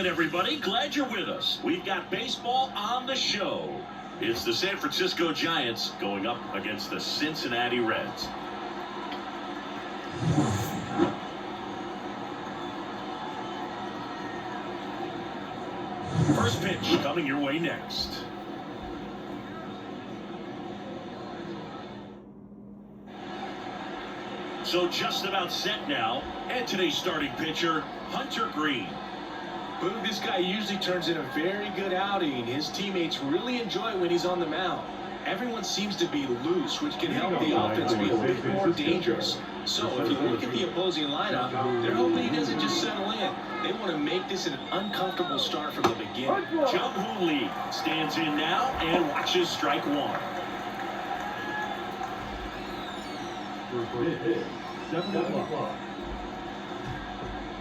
again, everybody. Glad you're with us. We've got baseball on the show. It's the San Francisco Giants going up against the Cincinnati Reds. First pitch coming your way next. So just about set now, and today's starting pitcher, Hunter Green. Boog, this guy usually turns in a very good outing. His teammates really enjoy it when he's on the mound. Everyone seems to be loose, which can help the offense be a bit more dangerous. So if you look at the opposing lineup, they're hoping he doesn't just settle in. They want to make this an uncomfortable start from the beginning. Jung-Hoo Lee stands in now and watches strike one.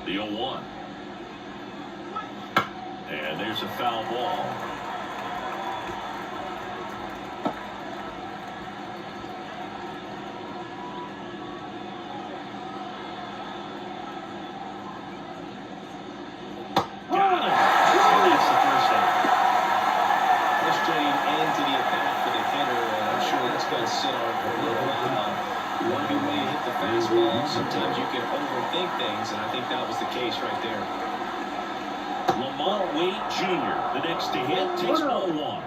The 0-1. And there's a foul ball. Got him. And that's the first out. Frustrating end to the at-bat for the hitter, and I'm sure that's going to sit on for a little while. You want to be ready to hit the fastball. Sometimes you can overthink things, and I think that was the case right there. Lamont Wade Jr., the next to hit, takes ball one.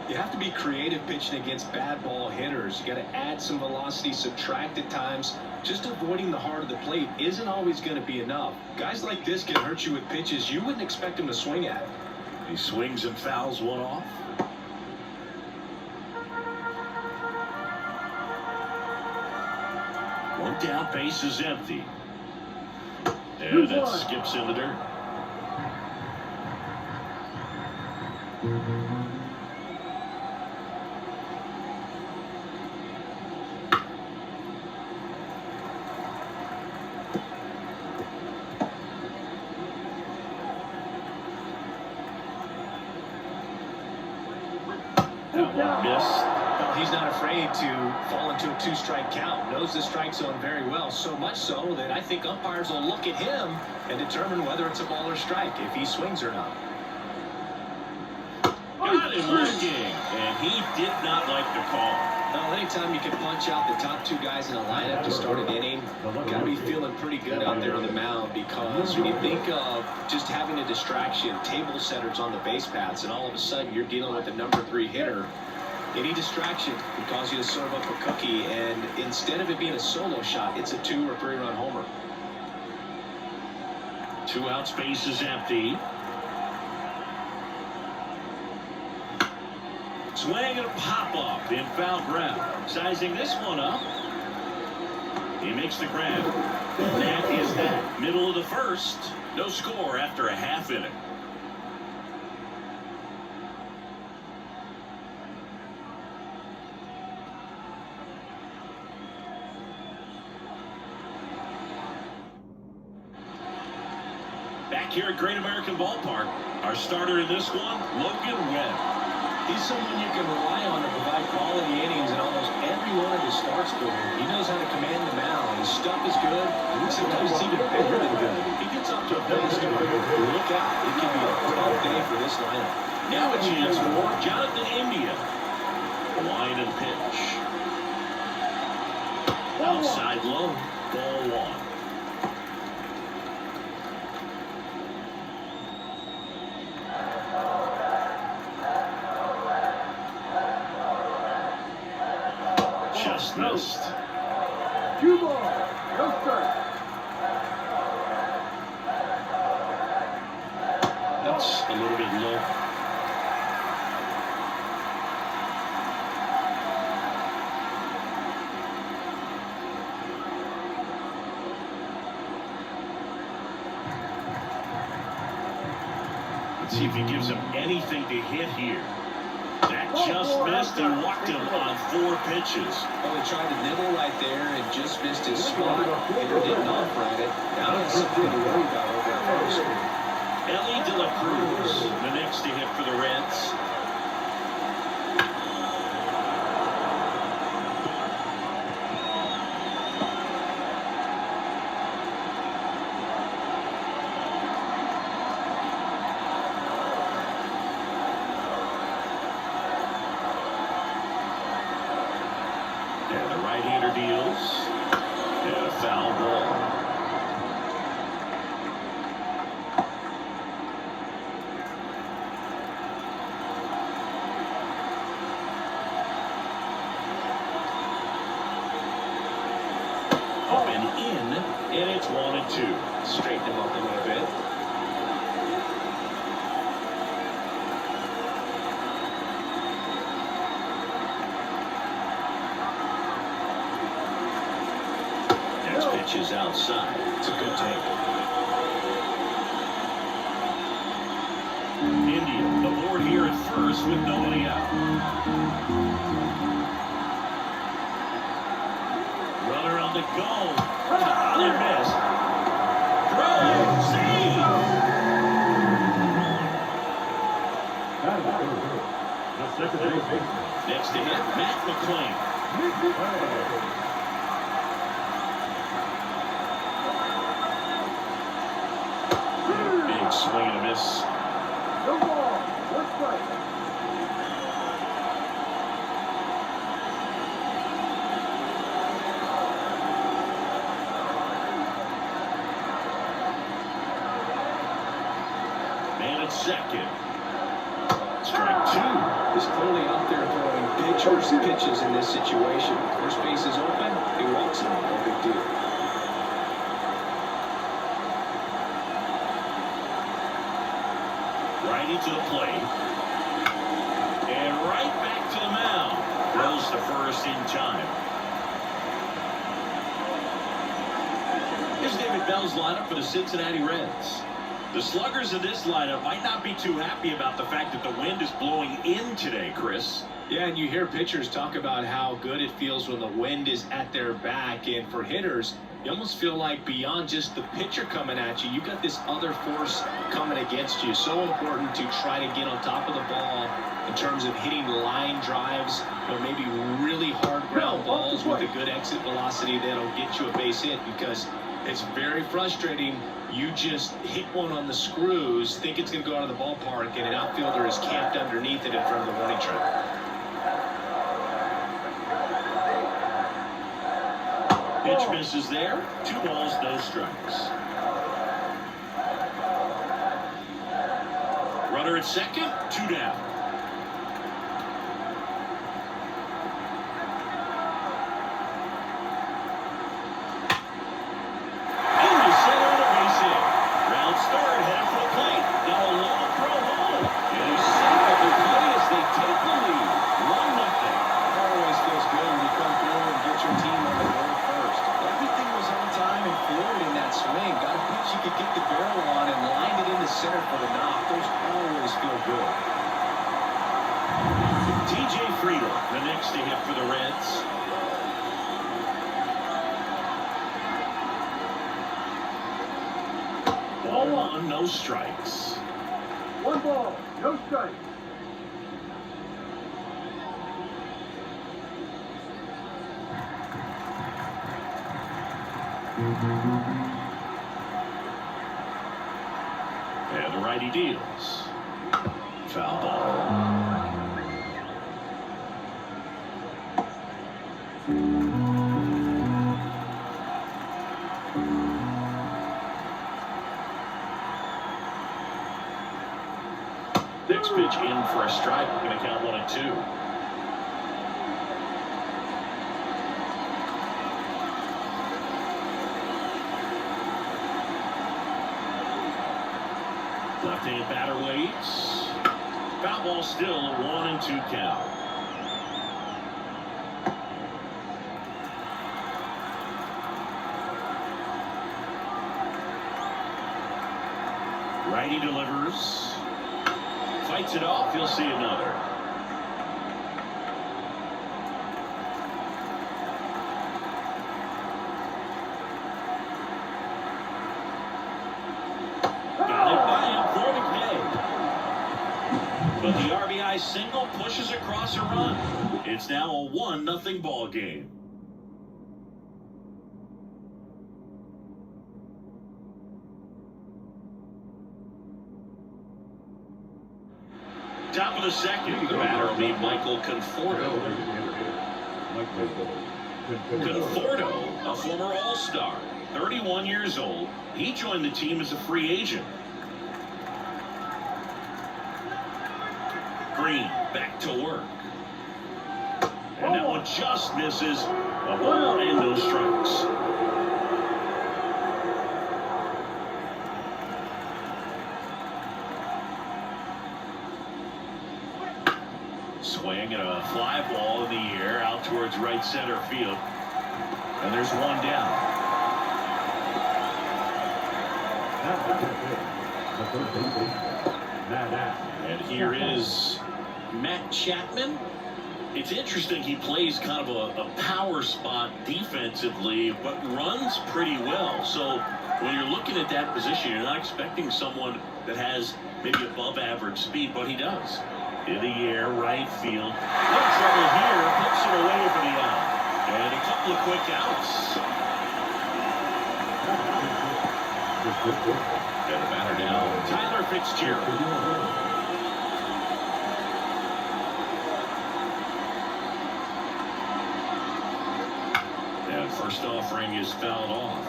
You have to be creative pitching against bad ball hitters. You got to add some velocity, subtract at times. Just avoiding the heart of the plate isn't always going to be enough. Guys like this can hurt you with pitches you wouldn't expect him to swing at. He swings and fouls one off. One down, base is empty. And that skips in the dirt. That one missed. Well, he's not afraid to fall into a two-strike count. Knows the strike zone very well, so much so that I think umpires will look at him and determine whether it's a ball or strike, if he swings or not. Got him looking, and he did not like the call. Well, anytime you can punch out the top two guys in a lineup to start an inning, you got to be feeling pretty good out there on the mound, because when you think of just having a distraction, table setters on the base paths, and all of a sudden you're dealing with a number 3 hitter, any distraction can cause you to serve up a cookie, and instead of it being a solo shot, it's a 2- or 3-run homer. 2 outs, base is empty. Swing and a pop-up in foul ground. Sizing this one up. He makes the grab. And that is that. Middle of the first. No score after a half inning. Back here at Great American Ballpark, our starter in this one, Logan Webb. He's someone you can rely on to provide quality innings in almost every one of his starts for him. He knows how to command the mound. His stuff is good. Sometimes it's even better than good. If he gets off to a bad start, look out. It could be a tough day for this lineup. Now a chance for Jonathan India. Line and pitch. Outside low. Ball one. Just missed. 2 balls, no strike. That's a little bit low. Let's see if he gives him anything to hit here. That just missed and walked him on 4 pitches. Well, he tried to nibble right there and just missed his spot. Hitter didn't offer at it. Now he's something to worry about over at first. Ellie De La Cruz, the next to hit for the Reds. right-hander deals. And a foul ball. Up and in, and it's 1-2. Straighten him up a little bit. Next pitch is outside. It's a good take. India aboard here at first with nobody out. Runner on the go. Another miss. Throw. Save. Next to hit, Matt McClain. Big swing and a miss. No ball. No strike. Man at second. Strike two. He's clearly out there throwing pitches in this situation. First base is open, he walks him. No big deal. Righty to the plate. And right back to the mound. Throws to first in time. Here's David Bell's lineup for the Cincinnati Reds. The sluggers of this lineup might not be too happy about the fact that the wind is blowing in today, Chris. Yeah, and you hear pitchers talk about how good it feels when the wind is at their back. And for hitters, you almost feel like beyond just the pitcher coming at you, you've got this other force coming against you. So important to try to get on top of the ball in terms of hitting line drives or maybe really hard ground balls with a good exit velocity that'll get you a base hit, because it's very frustrating. You just hit one on the screws, think it's going to go out of the ballpark, and an outfielder is camped underneath it in front of the warning track. Pitch misses there. 2 balls, no strikes. Runner at second, 2 down. Into center and a base hit. Rounds third, headed for the plate. Now a long throw home. And he's safe at the plate as they take the lead. 1-0. Always feels good when you come through and get your team on the board first. Everything was on time and fluid in that swing. Got a pitch you could get the barrel on and lined it into center for the knock. Those always feel good. TJ Friedel, the next to hit for the Reds. Ball 1, no strikes. 1 ball. No strike. And the righty deals. Foul ball. Next pitch in for a strike. We're going to count 1-2. Left-hand batter waits. Foul ball still, 1-2 count. Righty delivers. Fights it off. He'll see another. Got it by him for the K. But the RBI single pushes across a run. It's now a 1-0 ball game. Top of the second, the batter will be Michael Conforto. Conforto, a former All-Star, 31 years old. He joined the team as a free agent. Green, back to work. And that one just misses. A ball and no strikes. Swing and a fly ball in the air out towards right center field. And there's one down. And here is Matt Chapman. It's interesting, he plays kind of a power spot defensively, but runs pretty well. So when you're looking at that position, you're not expecting someone that has maybe above average speed, but he does. In the air, right field. No trouble here, puts it away for the out. And a couple of quick outs. And the batter now, Tyler Fitzgerald. First offering is fouled off.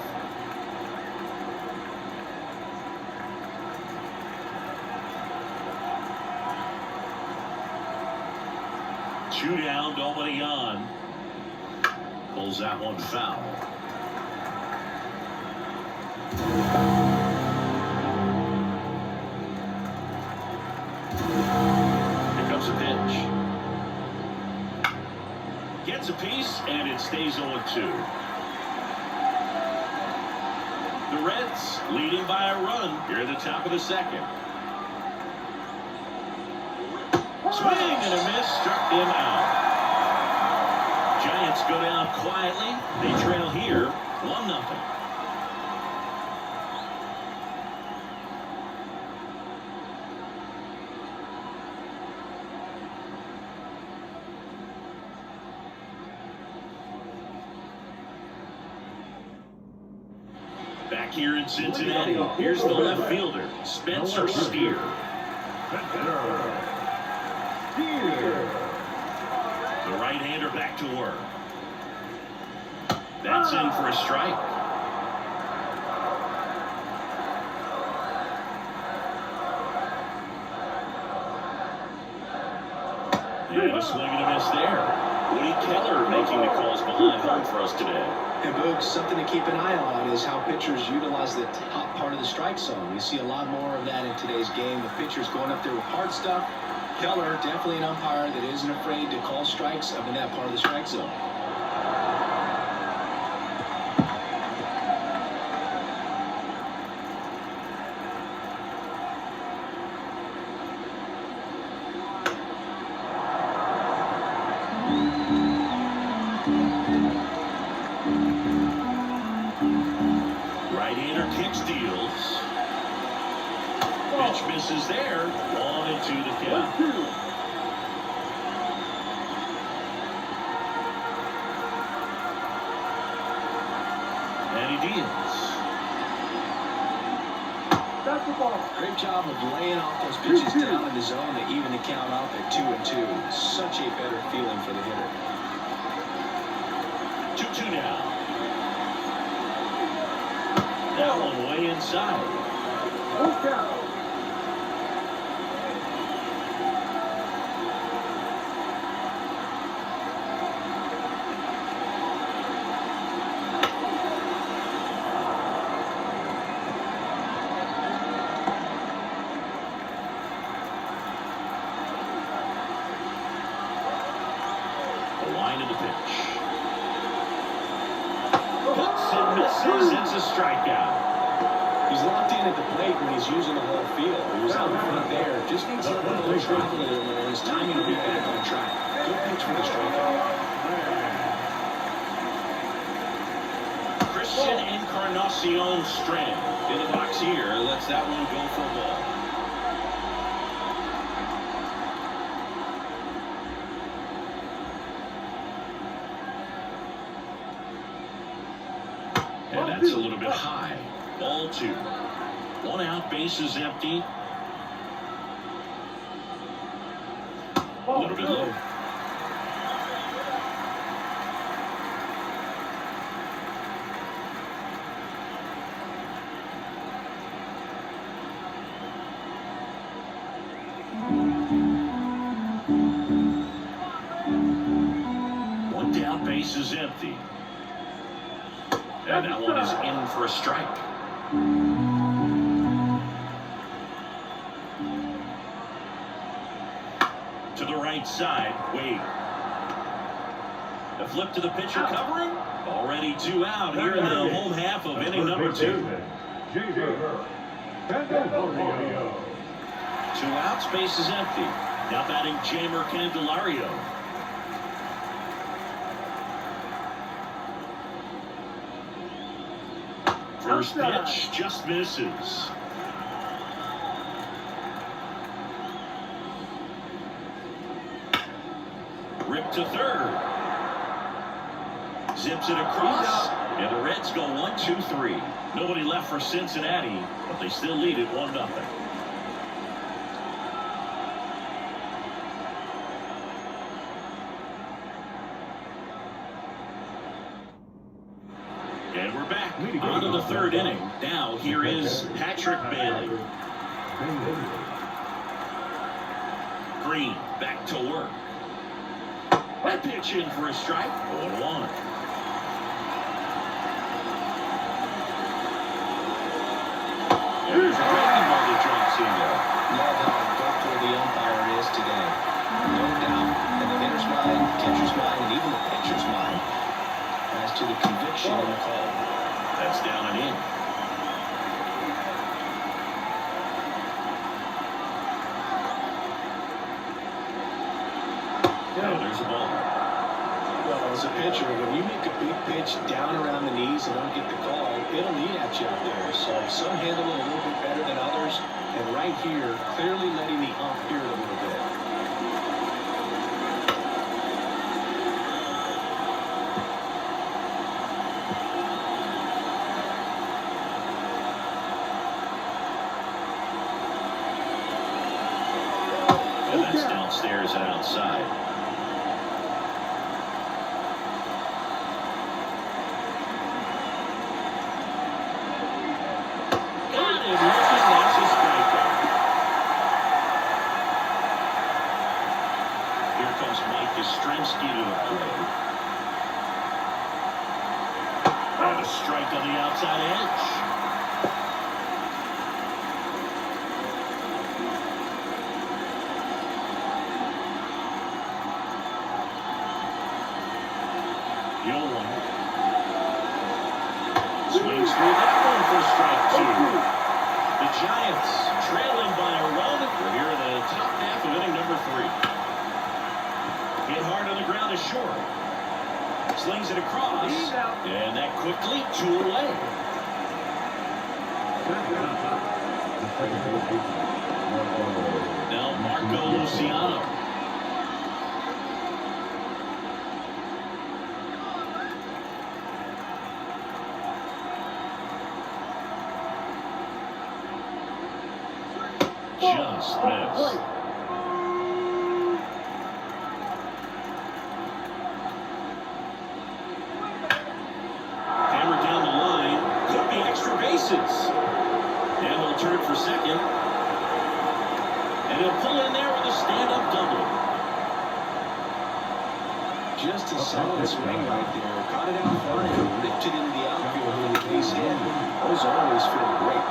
Two down, nobody on. Pulls that one foul. Here comes a pitch. Gets a piece, and it stays 0-2. The Reds leading by a run here at the top of the second. Swing and a miss, struck him out. Giants go down quietly. They trail here 1-0. Back here in Cincinnati, here's the left fielder, Spencer Steer. The right-hander back to work. That's in for a strike. And a swing and a miss there. Woody Keller making the calls behind home for us today. And Boog, something to keep an eye on is how pitchers utilize the top part of the strike zone. We see a lot more of that in today's game. The pitchers going up there with hard stuff. Keller, definitely an umpire that isn't afraid to call strikes up in that part of the strike zone. Right-hander kicks, deals. Pitch misses there. 1-2 the count. And he deals. That's the ball. Great job of laying off those pitches down in the zone to even the count out at 2-2. Such a better feeling for the hitter. 2-2 now. That one way inside. Look out. The line of the pitch. Puts and misses. It's a strikeout. He's locked in at the plate when he's using the whole field. He was out in front there. Just needs a little travel and his timing will be back on track. Good pitch for the strikeout. Christian Encarnacion Strand in the box here. Lets that one go for a ball. And that's a little bit high. Ball 2. One out, bases empty. A little bit low. And that one is in for a strike. To the right side, Wade. The flip to the pitcher covering. Already 2 out here in the home half of inning number 2. 2 outs, base is empty. Now batting Jamer Candelario. First pitch just misses. Rip to third. Zips it across. And the Reds go 1-2-3. Nobody left for Cincinnati, but they still lead it 1-0. And we're back on to the 3rd inning. Now here is Patrick Bailey. Green back to work. That pitch in for a strike. 0-1. There's a breaking ball that drops in there. Love how thoughtful the umpire is today. No doubt in the hitter's mind, catcher's mind, and even the pitcher's mind as to the conviction in the call. That's down and in. Now there's a ball. Well, as a pitcher, when you make a big pitch down around the knees and don't get the call, it'll eat at you out there. So some handle it a little bit better than others. And right here, clearly letting the ump hear it a little bit. And that's downstairs and outside. Got him. That's a strikeout. Here comes Mike Yastrzemski to the plate. And a strike on the outside edge. The 0-1. Swings through that one for strike 2. The Giants trailing by a run. We're here in the top half of inning number 3. Hit hard on the ground is short. Slings it across. And that quickly 2 away. Now Marco Luciano. Just missed. Hammered down the line. Could be extra bases. And he'll turn for second. And he'll pull in there with a stand-up double. Just a solid swing right there. Caught it out front and ripped it into the outfield with a base hit. Those always feel great.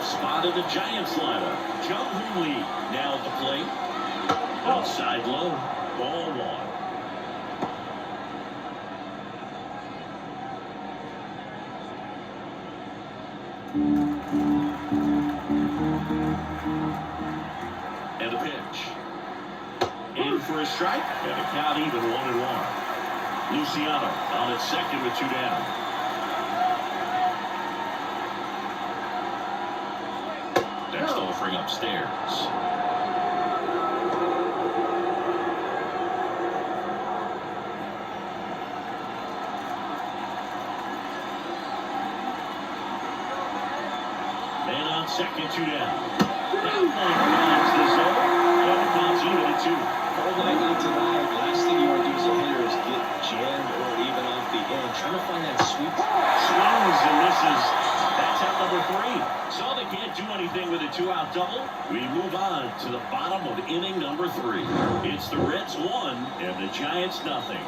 Spot of the Giants lineup. Jung Hoo Lee now at the plate. Outside low. Ball 1. And the pitch. In for a strike. And a count even 1-1. Luciano on at second with 2 down. Next offering upstairs. Man on second, 2 down. That one finds the zone. And the count's even at 2. Cold night like tonight, last thing you want to do as a hitter is get jammed or even off the end. Trying to find that sweet spot. Swings and misses. That's out number 3. So they can't do anything with it. two-out double. We move on to the bottom of inning number 3. It's the Reds 1 and the Giants nothing.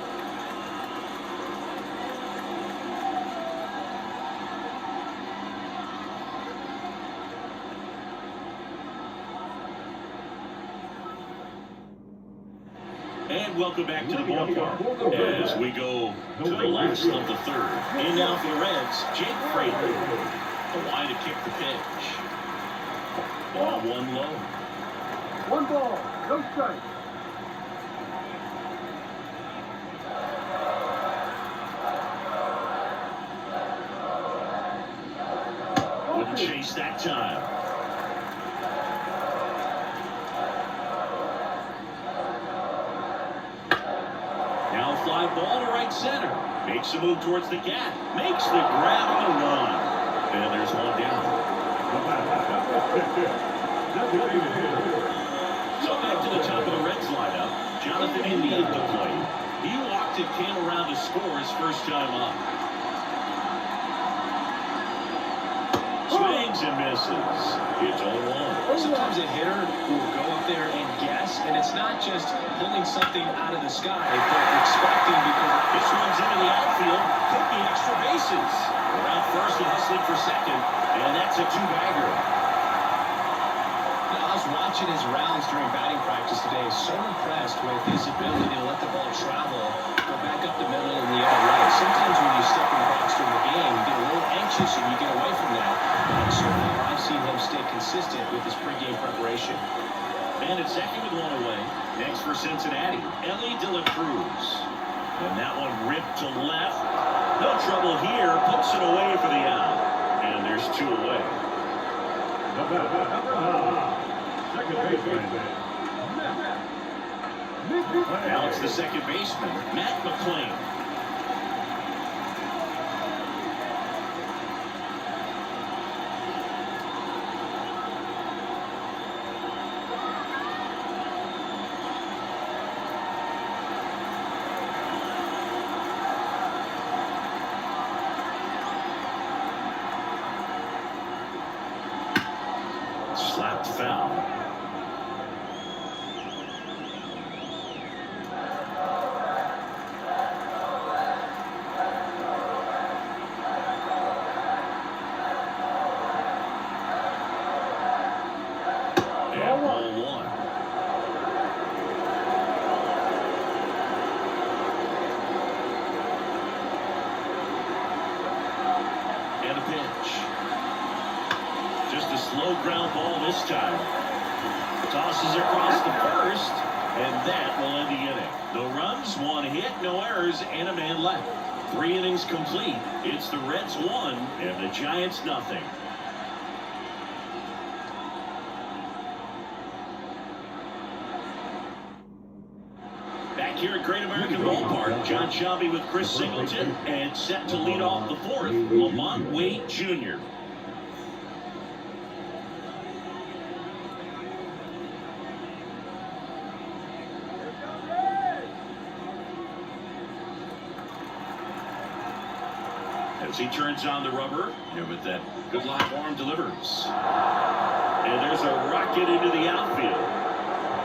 And welcome back to the ballpark as we go to the last of the 3rd. In now for the Reds, Jake Fraley. The line to kick the pitch. Ball 1 low. 1 ball, no strike. Wouldn't chase that time. Now a fly ball to right center. Makes a move towards the gap. Makes the grab on the run. And there's one down. So back to the top of the Reds lineup. Jonathan India at the plate. He walked and came around to score his first time up. Swings and misses. It's 0-1. Sometimes a hitter will go up there and guess, and it's not just pulling something out of the sky, but expecting, because This one's into the outfield. Could be extra bases. Around first and hustling for second. And that's a 2-bagger. I was watching his rounds during batting practice today. So impressed with his ability to let the ball travel, go back up the middle and the other way. Sometimes when you step in the box during the game, you get a little anxious and you get away from that. But so far, I've seen him stay consistent with his pregame preparation. And at second with 1 away. Next for Cincinnati, Ellie De La Cruz. And that one ripped to left. No trouble here. Puts it away for the out. And there's 2 away. Second baseman. Now it's the second baseman, Matt McClain. Slapped foul. And ball 1. And a pitch. Just a slow ground ball this time. Tosses across the first, and that will end the inning. No runs, 1 hit, no errors, and a man left. 3 innings complete. It's the Reds 1 and the Giants nothing. Back here at Great American Ballpark, John Shelby with Chris Singleton, and set to lead off the 4th, Lamont Wade Jr. As he turns on the rubber, and with that good live arm delivers. And there's a rocket into the outfield.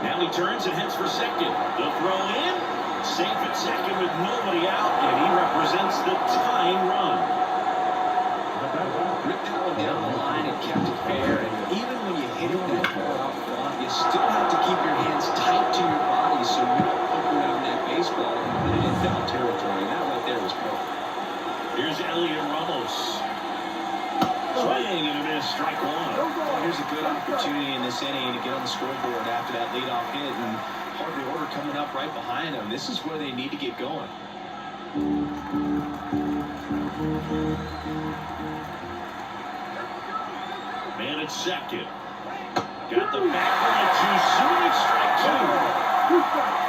Now he turns and heads for second. The throw in, safe at second with nobody out, and he represents the tying run. Ripped that one down the line and kept it fair, and even when you hit it that far out front, you still have to keep your hands tight to your body so you don't poke around that baseball and put it in foul territory. And that right there was perfect. Here's Elliot Ramos. Swing and a miss, strike 1. Here's a good opportunity in this inning to get on the scoreboard after that leadoff hit, and hardly order coming up right behind them. This is where they need to get going. Man at second. Got the back line too soon. It's strike 2.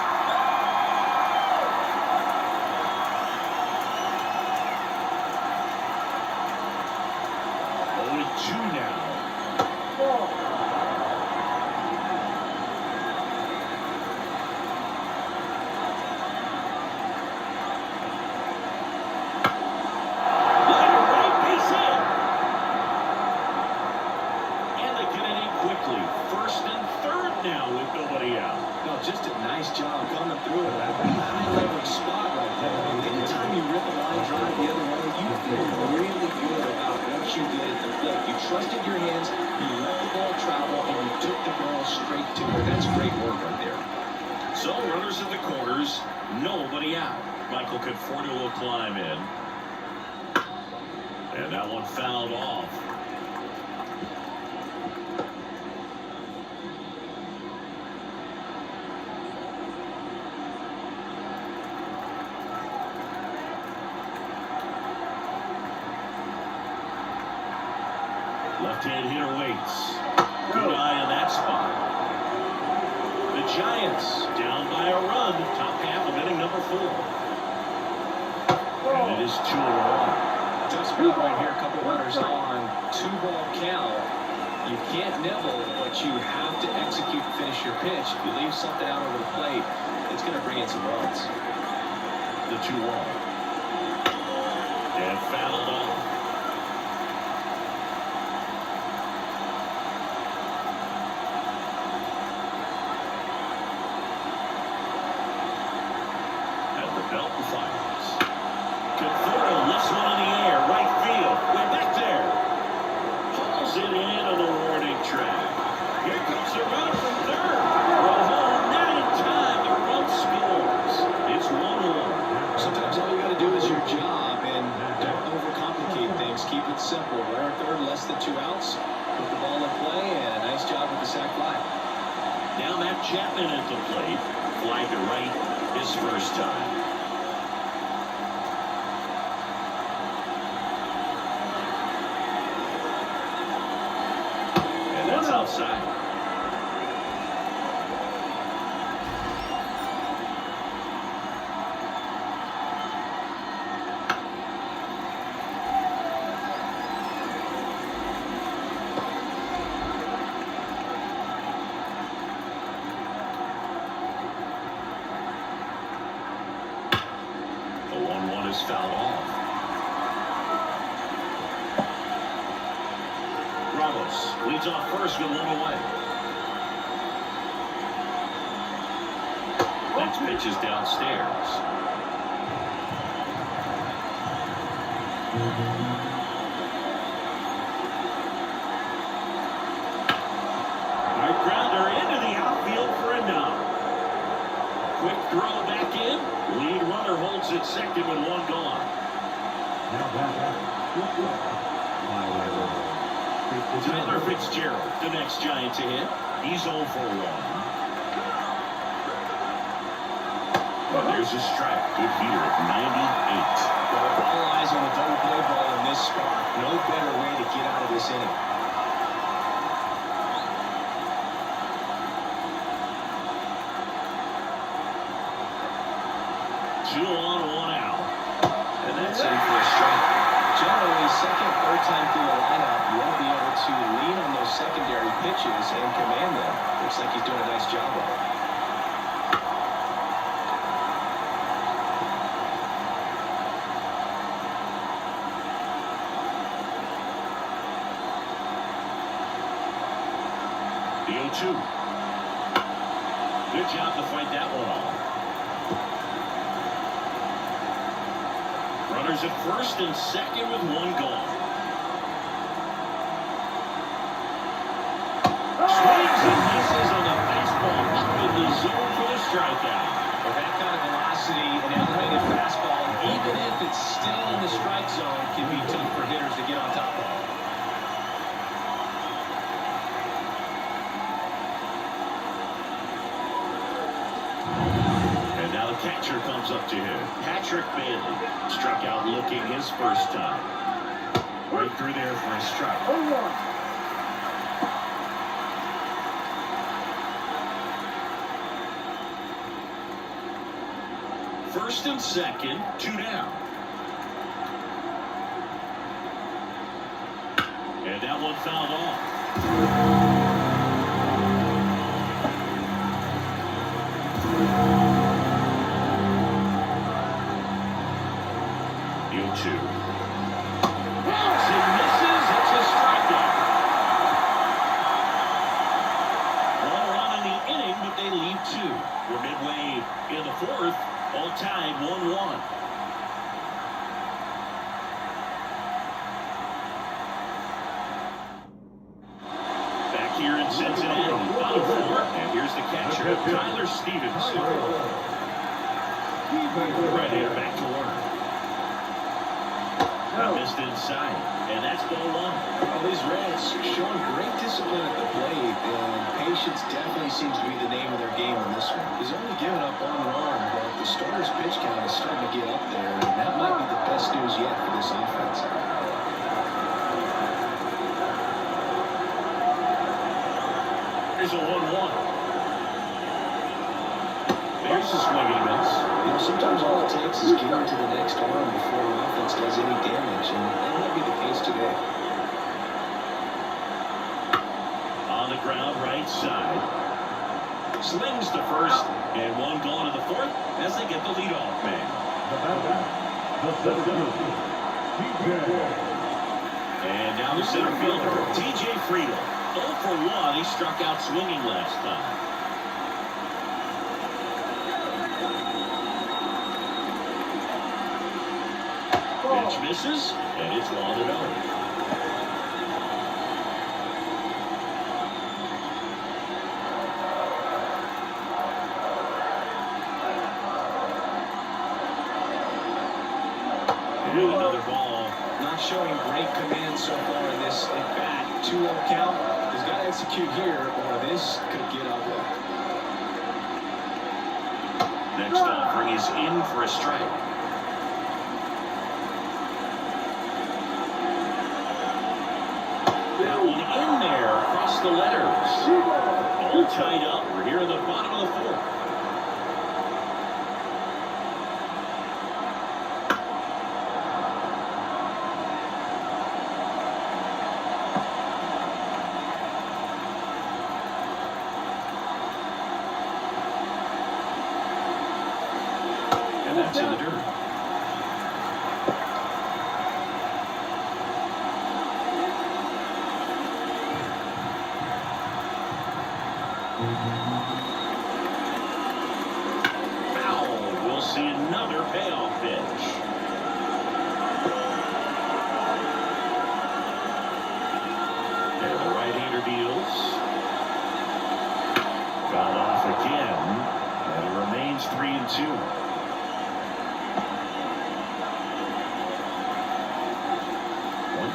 coming through. High leverage spot right there. Anytime you rip a line drive the other way, you feel really good about what you did at the plate. You trusted your hands, you let the ball travel, and you took the ball straight to it. That's great work right there. So runners at the corners, nobody out. Michael Conforto will climb in. And that one fouled off. Left-hand hitter waits. Good eye in that spot. The Giants down by a run. Top half of inning number 4. And it is 2-1. Tough spot right here. A couple runners on. 2-ball count. You can't nibble, but you have to execute and finish your pitch. If you leave something out over the plate, it's going to bring in some runs. The 2-1. And fouled off. Belt and fires. Conforto lifts one in the air, right field. Way back there. Hauls it in on the warning track. Here comes the runner from third. Roll home, not in time. The run scores. It's 1-1. Sometimes all you got to do is your job, and don't overcomplicate things. Keep it simple. Runner third, less than 2 outs. Put the ball in play, and a nice job with the sac fly. Now Matt Chapman at the plate. Fly to right his first time. That's outside. The 1-1 is fouled off. Ramos leads off first with 1 away. Next pitch is downstairs. Hard grounder into the outfield for a knock. Quick throw back in. Lead runner holds it second with 1 gone. Tyler Fitzgerald, the next Giant to hit. He's 0 for 1. Well, there's a strike. Good here at 98. Well, all eyes on the double play ball in this spot. No better way to get out of this inning. Two on, 1 out. And that's in for a strike. Generally, second, third time through the lineup, you want to be able to lean on those secondary pitches and command them. Looks like he's doing a nice job of it. The 0-2. Good job to fight that one off. Runners at first and second with 1 gone. Swings and misses on the fastball up in the zone for the strikeout. With that kind of velocity, an elevated fastball, even if it's still in the strike zone, can be tough for hitters to get on top of. And now the catcher comes up to him. Patrick Bailey struck out looking his first time. Right through there for a strike. 0-1. First and second, 2 down. And that one fouled off. The 0-2. Bounce and misses. It's a strikeout. 1 run in the inning, but they lead 2. We're midway tied 1-1. Back here in Cincinnati, bottom four, and here's the catcher, Tyler Stevens. Right-hander back to work. Missed inside, and that's ball one. Well, these Reds showing great discipline at the plate, and patience definitely seems to be the name of their game in this one. He's only given up one run, but the starter's pitch count is starting to get up there, and that might be the best news yet for this offense. Here's a 1-1. There's a swing and a miss. You know, sometimes all it takes is getting to the next arm before an offense does any damage, and that might be the case today. On the ground, right side. Slings to first, and one gone to the fourth as they get the leadoff man. And now the center fielder, T.J. Friedel. 0 for 1. He struck out swinging last time. Pitch misses, and it's 1-0. Another ball. Not showing great command so far in this at-bat. 2-0 count. He's got to execute here, or this could get ugly. Next offering is in for a strike. That one in there across the letters. All tied up. We're here in the bottom of the fourth. And that's in the dirt. Foul. We'll see another payoff pitch. And the right-hander deals. Foul off again. And it remains 3-2.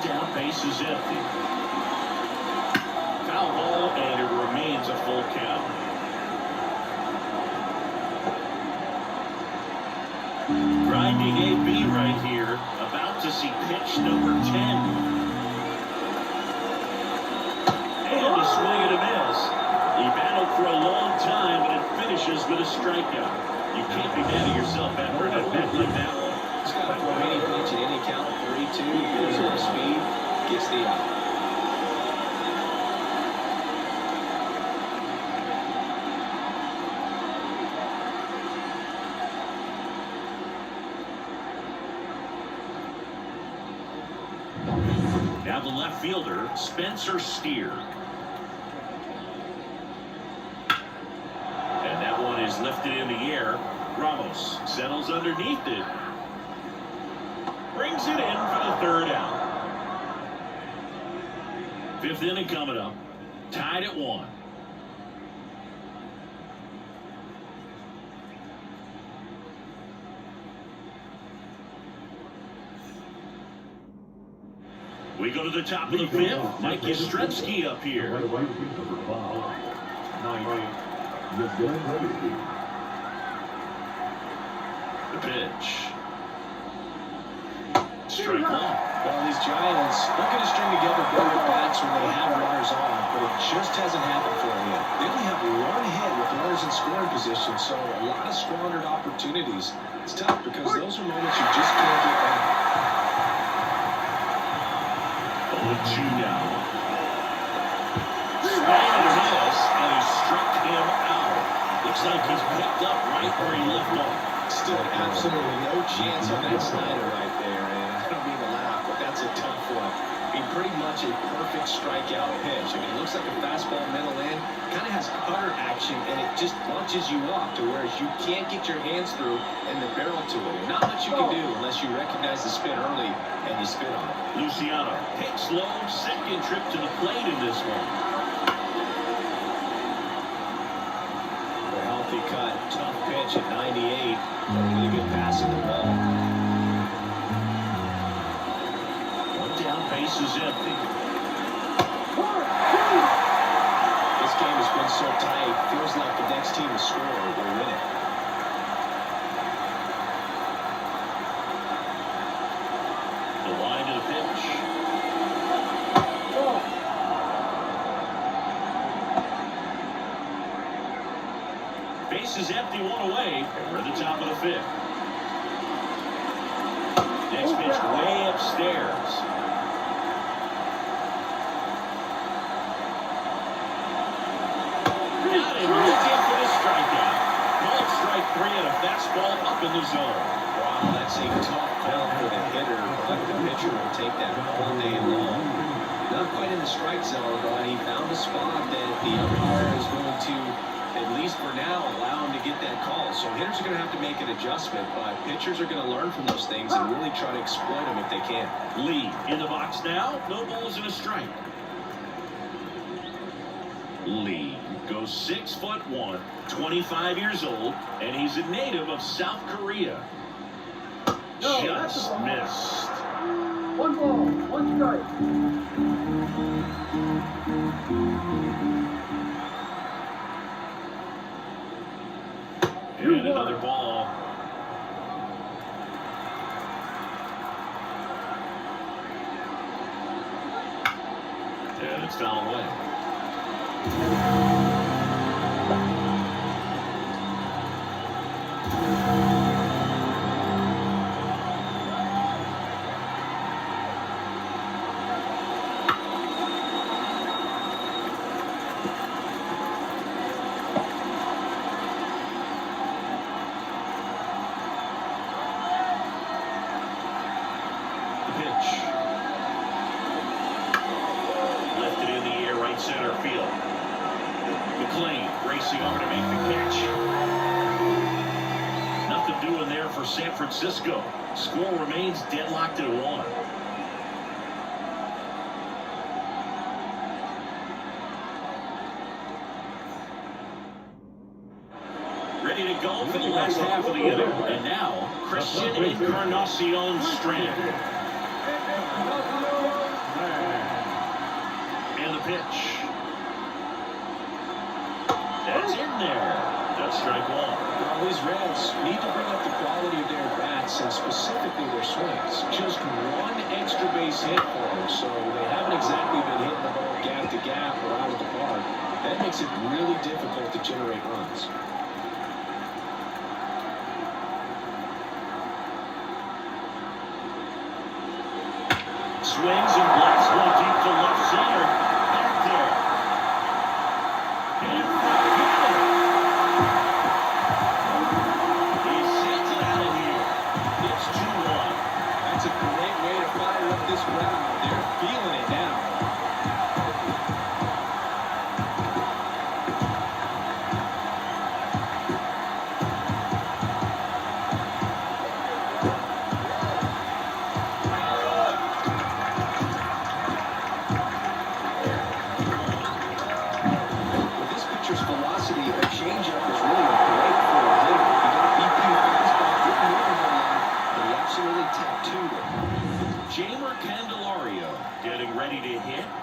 Down, base is empty. Foul ball, and it remains a full count. Grinding AB right here, about to see pitch number 10. And a swing and a miss. He battled for a long time, but it finishes with a strikeout. You can't be mad at yourself after an at-bat like that one. He's got to throw any pitch at any count. 3-2, goes on speed, gets the out. Now the left fielder, Spencer Steer. And that one is lifted in the air. Ramos settles underneath it. Brings it in for the third out. Fifth inning coming up. Tied at 1. We go to the top of the fifth. Mike Yastrzemski up here. The pitch. Strike one. Well, these Giants looking to string together better bats when they have runners on, but it just hasn't happened for them yet. They only have one hit with runners in scoring position, so a lot of squandered opportunities. It's tough because those are moments you just can't get back. 0-2 now. Swing and a miss, and he struck him out. Looks like he's picked up right where he left off. Still absolutely no chance on that slider right there, and don't mean to laugh, but that's a tough one. I mean, pretty much a perfect strikeout pitch. I mean, it looks like a fastball middle in, kind of has cutter action, and it just launches you off to whereas you can't get your hands through and the barrel to it. And not much you can do unless you recognize the spin early and you spin on it. Luciano takes low, second trip to the plate in this one. A healthy cut, tough pitch at 98. A really good pass in the ball. Down, base is empty. This game has been so tight, feels like the next team to score will win it. The line to the pitch. Base is empty, one away. We're at the top of the fifth. Next pitch way upstairs. And looking for the strikeout. Called strike three and a fastball up in the zone. Wow, that's a tough call for the hitter, but the pitcher will take that all day long. Not quite in the strike zone, but he found a spot that the umpire is going to, at least for now, allow him to get that call. So hitters are going to have to make an adjustment, but pitchers are going to learn from those things and really try to exploit them if they can. Lee in the box now. No balls and a strike. Lee goes 6'1", 25 years old, and he's a native of South Korea. Just missed. One ball, one strike. And another ball. And it's down away. The pitch. Lifted in the air, right center field. McLean racing over to make the catch. Nothing doing there for San Francisco. Score remains deadlocked at 1. Ready to go for the last half of the inning. And now, Christian Encarnacion stranded. And the pitch. That's in there. That's strike one. Well, these Reds need to bring up the quality of their bats and specifically their swings. Just one extra base hit for them, so they haven't exactly been hitting the ball gap to gap or out of the park. That makes it really difficult to generate runs. Swings and blasts one deep to left center. Back there. And forget it. He sends it out of here. It's 2-1. That's a great way to fire up this crowd. They're feeling it now.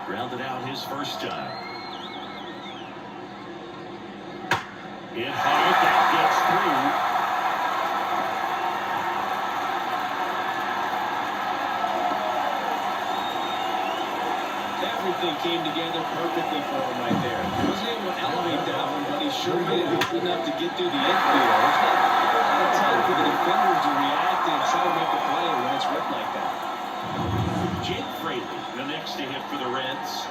Grounded out his first time. Hit hard, that gets through. Everything came together perfectly for him right there. He wasn't able to elevate that one, but he sure made it open enough to get through the infield. There's not a lot of time for the defenders to react and try to make a play when it's ripped like that. Jake Fraley, the next to hit for the Reds.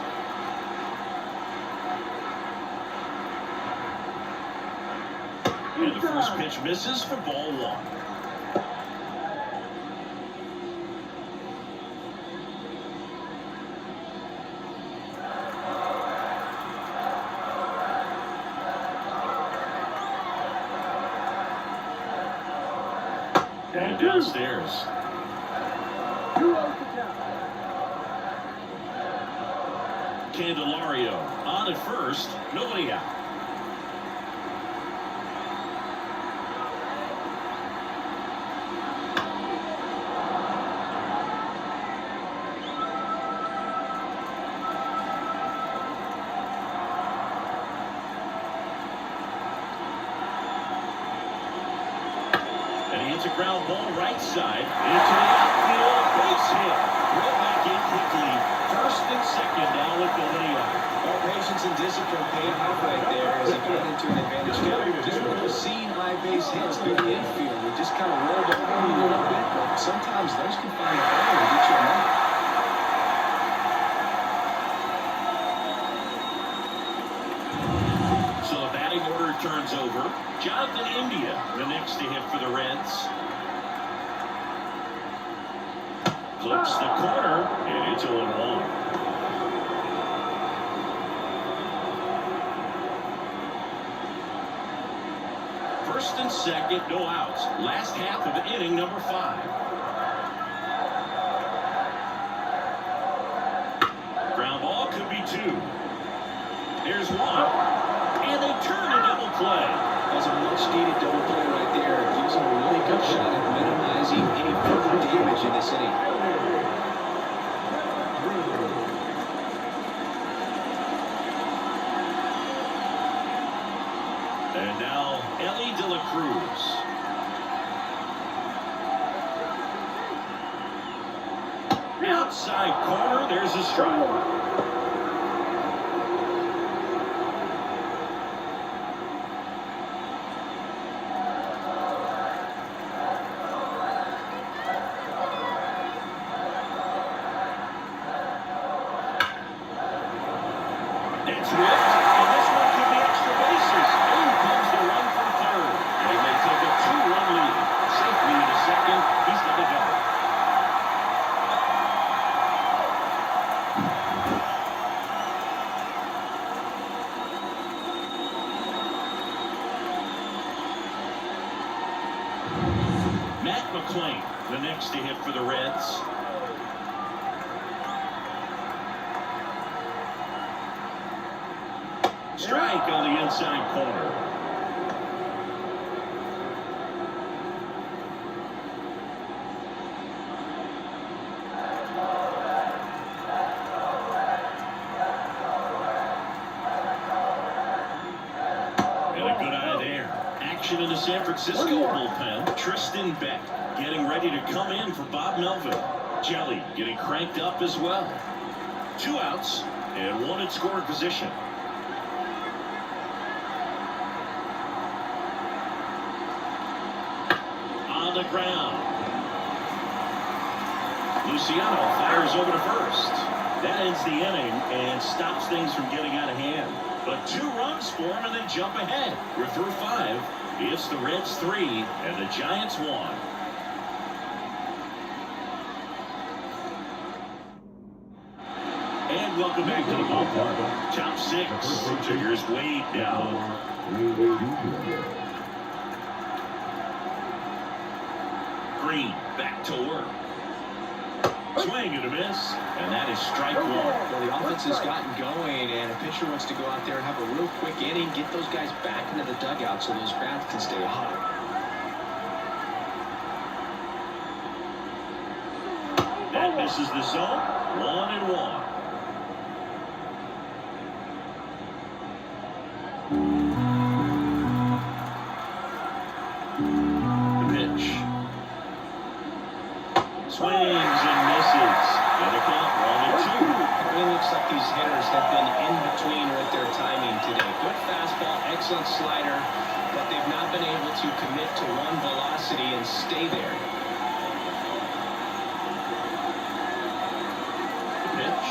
And the first pitch misses for ball 1. And downstairs. 2-0 to count. Candelario on at first, nobody out. And he hits a ground ball right side into the outfield, base hit. Roll back in quickly. First and second now with nobody out. Well, patience and discipline paid off right there as he got into an advantage counter. Just want to see high base hits through the infield. We just kind of rolled over a little bit, but sometimes those can find a hole and get you a mark. So the batting order turns over. Jonathan India, the next to hit for the Reds. Clips the corner, and it's 0-1. First and second, no outs. Last half of inning number 5. Ground ball could be 2. There's 1. And they turn a double play. That's a much-needed double play right there. Gives him a really good shot at minimizing any further damage in this inning. And now, Ellie De La Cruz. Outside corner, there's a strike. It's whipped, and this one could be extra bases. In comes the run from third. They may take a 2-run lead. Safely into second. He's got to go. Matt McClain, the next to hit for the Reds. Strike on the inside corner. And a good eye there. Action in the San Francisco bullpen. Tristan Beck getting ready to come in for Bob Melville. Jelly getting cranked up as well. 2 outs and 1 in scoring position. On the ground. Luciano fires over to first. That ends the inning and stops things from getting out of hand. But 2 runs for him and they jump ahead. We're through 5. It's the Reds 3 and the Giants 1. And welcome back to the ballpark. Top 6. Figures way down. Green back to work. Swing and a miss, and that is strike 1. Well, the offense has gotten going, and a pitcher wants to go out there and have a real quick inning, get those guys back into the dugout so those bats can stay hot. That misses the zone. 1-1. Swings and misses. And a count 1-2. It looks like these hitters have been in between with their timing today. Good fastball, excellent slider, but they've not been able to commit to one velocity and stay there. The pitch.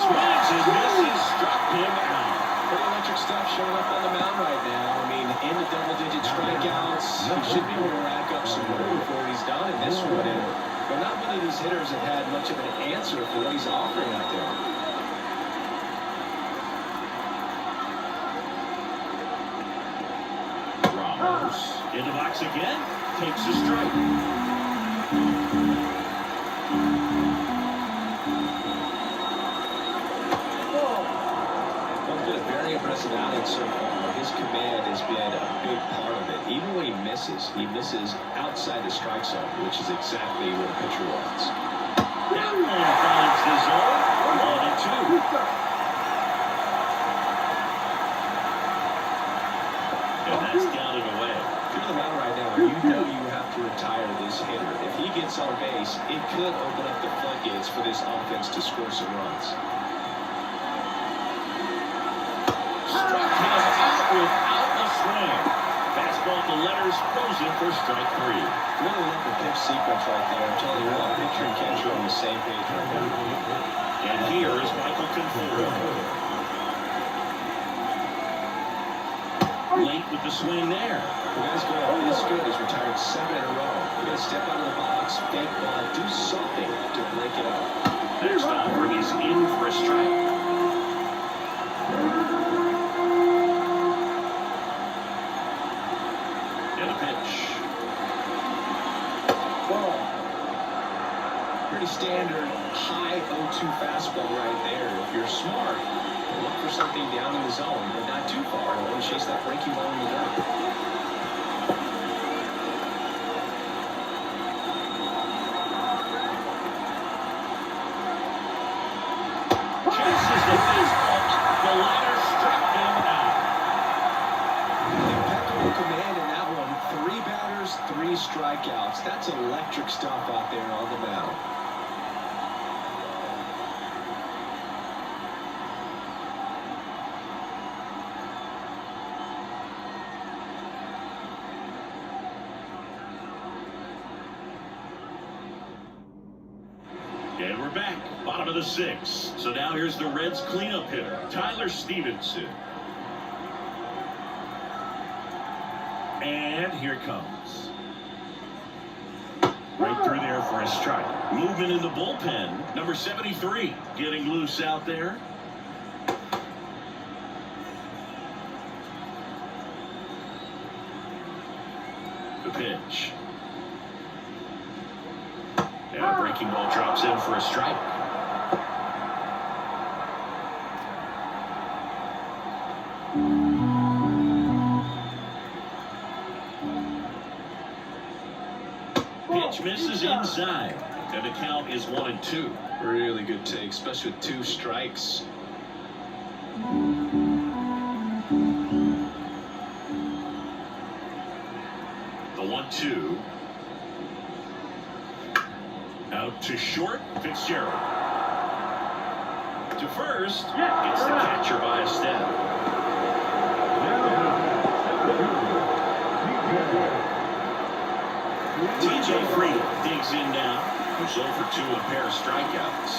Swings and misses. Struck him out. Pretty electric stuff showing up on the mound right now. I mean, in the double-digit strikeouts, he should be able to rack up some more before he's done in this one. But not many of these hitters have had much of an answer for what he's offering out there. Ramos In the box again. Takes a strike. Very impressive outing so far. His command has been a big part of it. Even when he misses outside the strike zone, which is exactly what a pitcher wants. That one finds the zone. 1-2. And that's down and away. If you're the mound right now, you know you have to retire this hitter. If he gets on base, it could open up the floodgates for this offense to score some runs. Without a swing. Fastball to letters, throws in for strike 3. Really love the pitch sequence right there. I'm telling you what, pitcher and catcher on the same page right now. And here is Michael Conforto. Late with the swing there. The guy's going this good. He's retired 7 in a row. You got to step out of the box, fake ball, do something to break it up. Next offering is in for a strike. Standard high 0-2 fastball right there. If you're smart, look for something down in the zone, but not too far. You want to chase that breaking ball in the dirt. Chases the baseball up the ladder, struck him out. Impeccable command in that one. 3 batters, 3 strikeouts. That's electric stuff out there on the mound. And we're back, bottom of the 6th. So now here's the Reds cleanup hitter, Tyler Stevenson. And here it comes. Right through there for a strike. Movement in the bullpen. Number 73 getting loose out there. The pitch. And a breaking ball drops in for a strike. Pitch misses inside. And the count is 1-2. Really good take, especially with 2 strikes. The 1-2. Out to short, Fitzgerald. To first, gets the catcher by a step. TJ Friedel digs in now. Goes over 2 and a pair of strikeouts.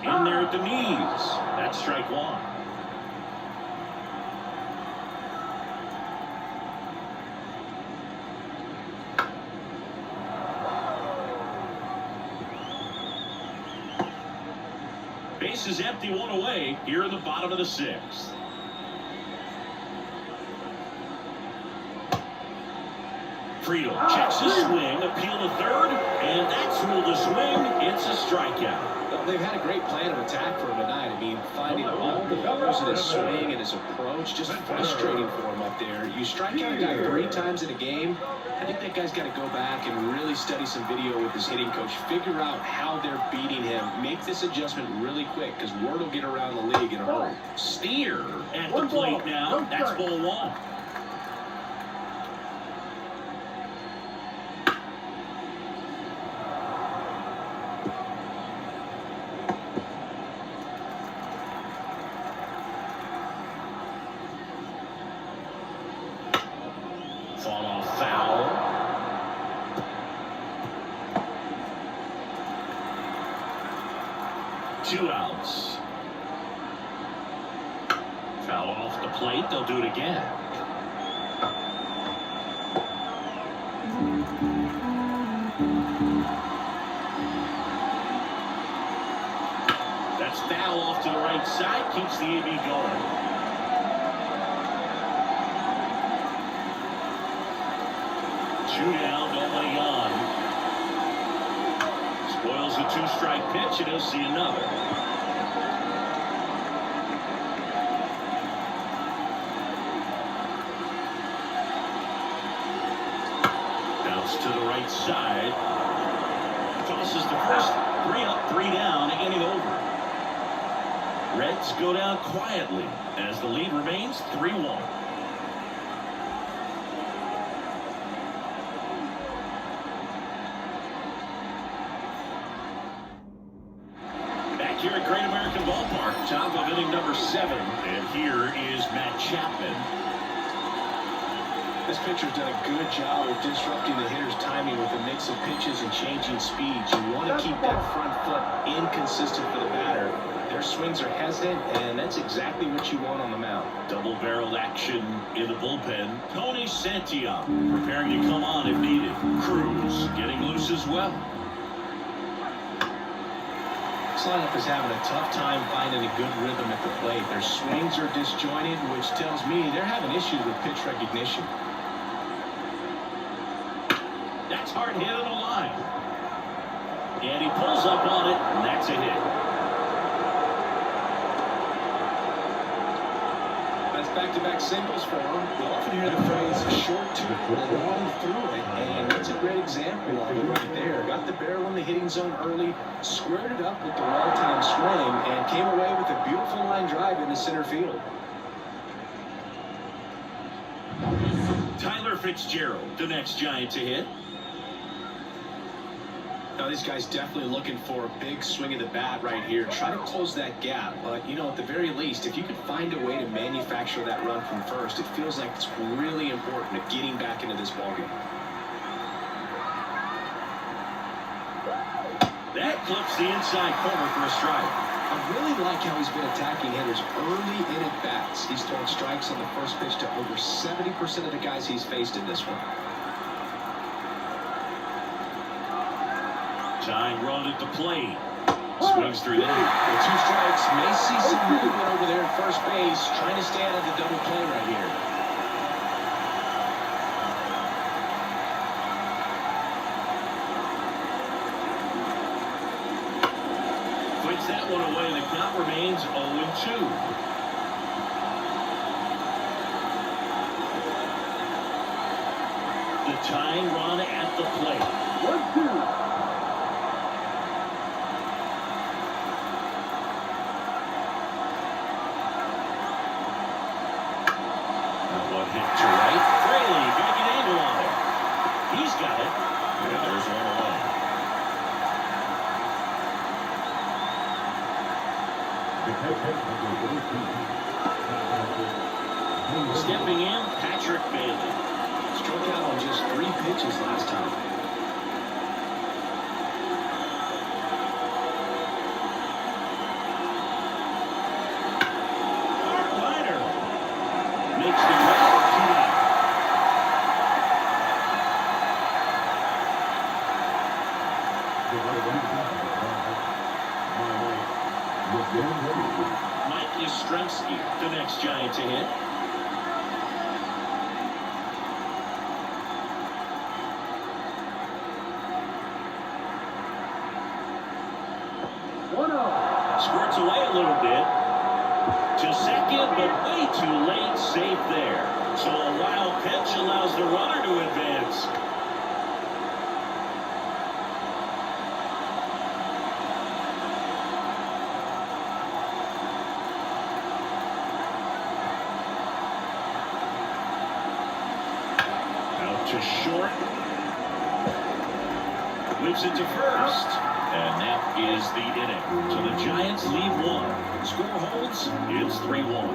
In there at the knees. That's strike 1. Base is empty, 1 away here in the bottom of the 6th. Friedel checks his swing, appeal to third, and that's ruled a swing. It's a strikeout. They've had a great plan of attack for him tonight. I mean, finding all the holes in his swing and his approach, just frustrating for him up there. You strike out a guy 3 times in a game, I think that guy's got to go back and really study some video with his hitting coach, figure out how they're beating him, make this adjustment really quick, because word will get around the league in a hurry. Steer at the plate now. That's ball 1. Fall off foul. Two outs. Foul off the plate. They'll do it again. That's foul off to the right side. Keeps the AB going. Two down, nobody on. Spoils a two-strike pitch, and he'll see another. Bounce to the right side. Tosses the first. 3 up, 3 down, inning over. Reds go down quietly as the lead remains 3-1. Back here at Great American Ballpark, top of inning number 7, and here is Matt Chapman. This pitcher's done a good job of disrupting the hitter's timing with a mix of pitches and changing speeds. You want to keep that front foot inconsistent for the batter. Their swings are hesitant, and that's exactly what you want on the mound. Double-barreled action in the bullpen. Tony Santillan preparing to come on if needed. Cruz getting loose as well. This lineup is having a tough time finding a good rhythm at the plate. Their swings are disjointed, which tells me they're having issues with pitch recognition. That's hard hit on the line. And he pulls up on it, and that's a hit. That's back-to-back singles for him. You'll often hear the phrase short to long through it, and that's a great example of it right there. Got the barrel in the hitting zone early, squared it up with the well-timed swing, and came away with a beautiful line drive into center field. Tyler Fitzgerald, the next Giant to hit. Now, these guys definitely looking for a big swing of the bat right here. Try to close that gap. But, you know, at the very least, if you could find a way to manufacture that run from first, it feels like it's really important to getting back into this ballgame. That clips the inside corner for a strike. I really like how he's been attacking hitters early in at bats. He's thrown strikes on the first pitch to over 70% of the guys he's faced in this one. Tying run at the plate. Swings through that. With 2 strikes, may see some movement over there at first base, trying to stay out of the double play right here. Puts that one away. The count remains 0-2. The tying run at the plate. 1-2. Hit to right. Fraley got an angle on it. He's got it. And there's one away. Stepping in, Patrick Bailey. Struck out on just 3 pitches last time. Makes the grab. Mike Yastrzemski, the next Giant to hit. Squirts away a little bit. To second, but way too late. Safe there. So a wild pitch allows the runner to advance. Out to short. Whips it to first. And that is the inning. So the Giants leave 1. Score holds. It's 3-1.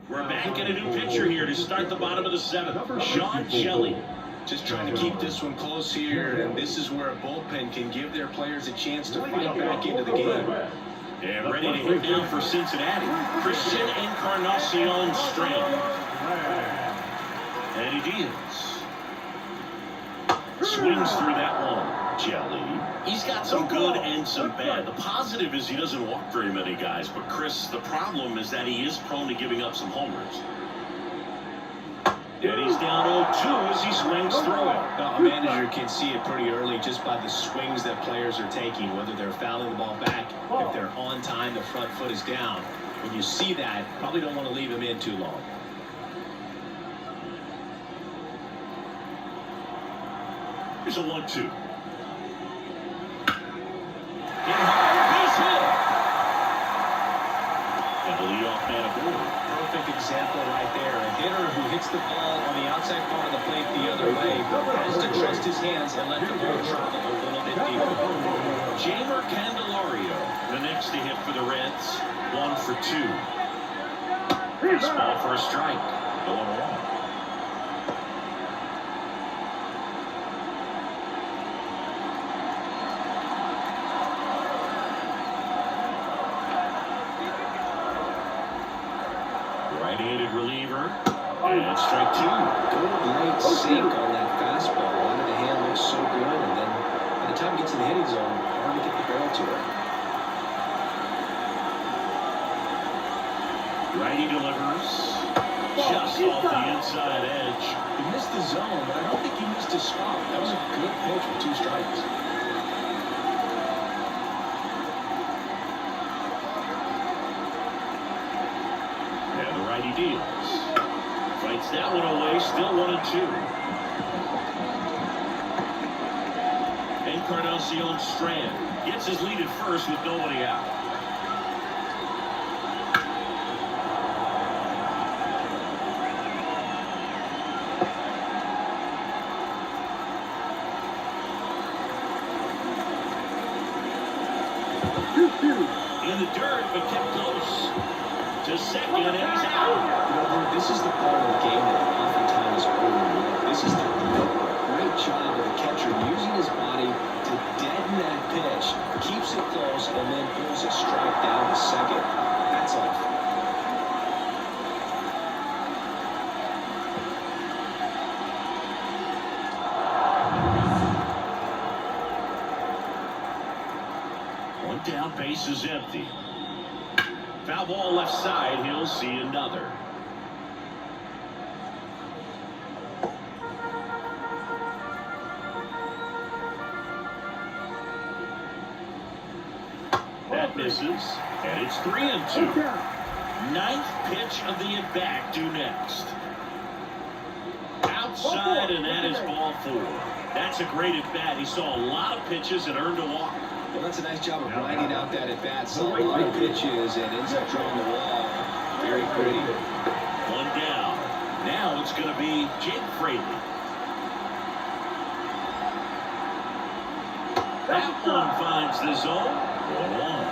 We're back in a new pitcher here to start the bottom of the 7th. Sean Shelley. Just trying to keep this one close here, and this is where a bullpen can give their players a chance to fight back into the game. And ready to hit down for Cincinnati. Christian Encarnacion Strand. And he deals. Swings through that one. Jelly. He's got some good and some bad. The positive is he doesn't walk very many guys. But, Chris, the problem is that he is prone to giving up some homers. And he's down 0-2 as he swings through it. Now, a manager can see it pretty early just by the swings that players are taking, whether they're fouling the ball back, if they're on time, the front foot is down. When you see that, probably don't want to leave him in too long. Here's a 1-2. Base hit. And the leadoff man aboard. Perfect example right there. A hitter who hits the ball on the outside part of the plate the other way has to trust his hands and let the ball travel a little bit deeper. Jamer Candelario, the next to hit for the Reds. 1 for 2. Fastball for a strike. Going wrong. Right-handed reliever. And strike 2. Good late sink on that fastball. Under the hand looks so good, and then by the time it gets to the hitting zone, hard to get the barrel to it. Righty delivers. Just off the inside edge. He missed the zone, but I don't think he missed his spot. That was a good pitch with 2 strikes. And the righty deals. Fights that one away, still 1-2. Encarnacion Strand gets his lead at first with nobody out. In the dirt, but kept close. To second, and he's out. This is the part of the game that oftentimes overlooked. This is the great job of the catcher using his body to deaden that pitch, keeps it close, and then pulls a strike down to second. That's off. One down, base is empty. Foul ball left side, he'll see another. That misses, and it's 3-2. Ninth pitch of the at-bat due next. Outside, and that is ball 4. That's a great at-bat. He saw a lot of pitches and earned a walk. Well, that's a nice job of grinding out that at-bat. Saw a lot of pitches and ends up drawing the wall. Very pretty. One down. Now it's going to be Jake Fraley. That one finds the zone. 1-1.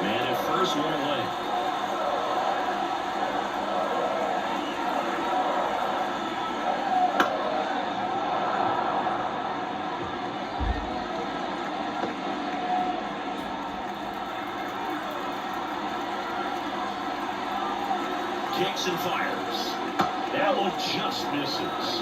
Man at first, one away. Kicks and fires. That one just misses.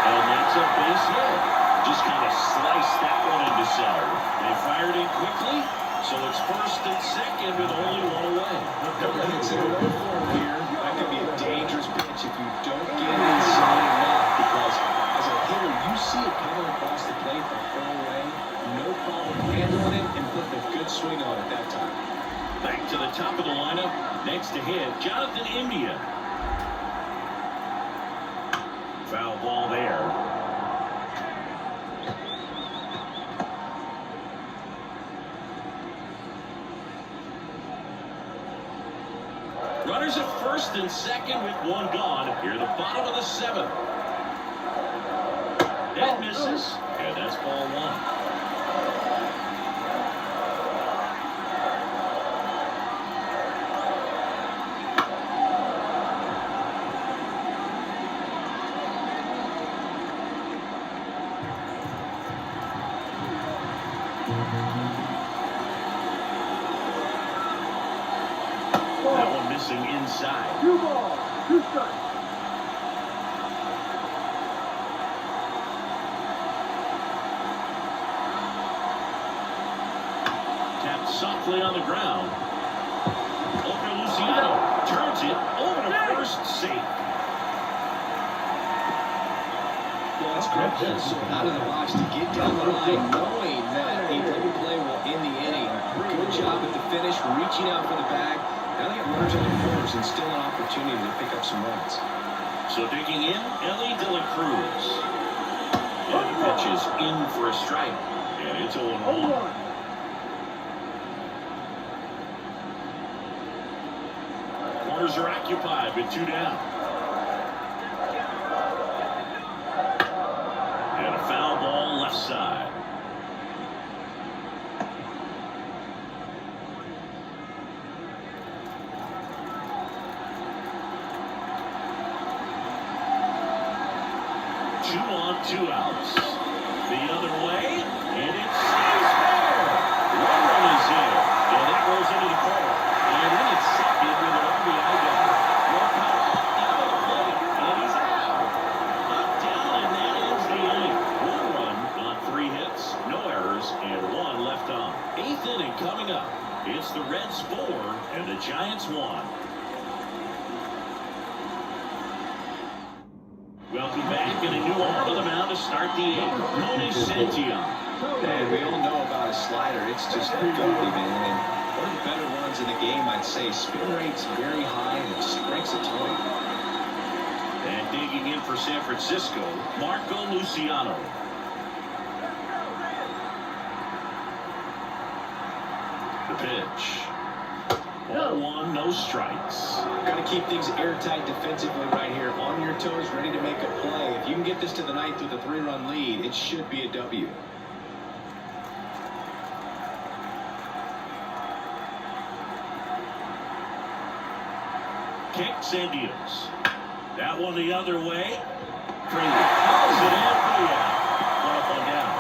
And that's a base hit. Just kind of sliced that one into center. They fired in quickly, so it's first and second with only one away. Couple of hits in a row for him here. That could be a dangerous pitch if you don't get inside enough, because as a hitter, you see it coming across the plate the whole way. No problem handling it and putting a good swing on it that time. Back to the top of the lineup. Next to hit, Jonathan India. Foul ball there. Runners at first and second with one gone. Here, the bottom of the 7th. That misses, and that's ball 1. That one missing inside. 2 balls, 2 strikes. Tapped softly on the ground. Over Luciano. Turns it over to first, safe. Well, it's great hustle out of the box to get down the line, knowing that a double play will end the inning. Good job at the finish, reaching out for the bag. Now they have runners on their corners and still an opportunity to pick up some runs. So digging in, Ellie De La Cruz. And the pitch is in for a strike. And it's 0-1. 0-1. Corners are occupied with 2 down. And a foul ball left side. Two on, 2 outs. The other way, and it stays fair. 1 run is in, and it goes into the corner. And in at second with an RBI double. Well, power out of the plate, and he's out. Up, down, and that ends the inning. 1 run on 3 hits, no errors, and 1 left on. 8th inning coming up. It's the Reds 4 and the Giants 1. Welcome back, and a new arm on the mound to start the 8th. Tony Santillan. And we all know about a slider. It's just goofy, man. And one of the better ones in the game, I'd say. Spin rate's very high, and it strikes a ton. And digging in for San Francisco, Marco Luciano. The pitch. 0-1, no strikes. Got to keep things airtight defensively right here. On your toes, ready to make a play. If you can get this to the 9th with a 3-run lead, it should be a W. Kicks and deals. That one the other way. Freeman calls it in for the out. One up and down.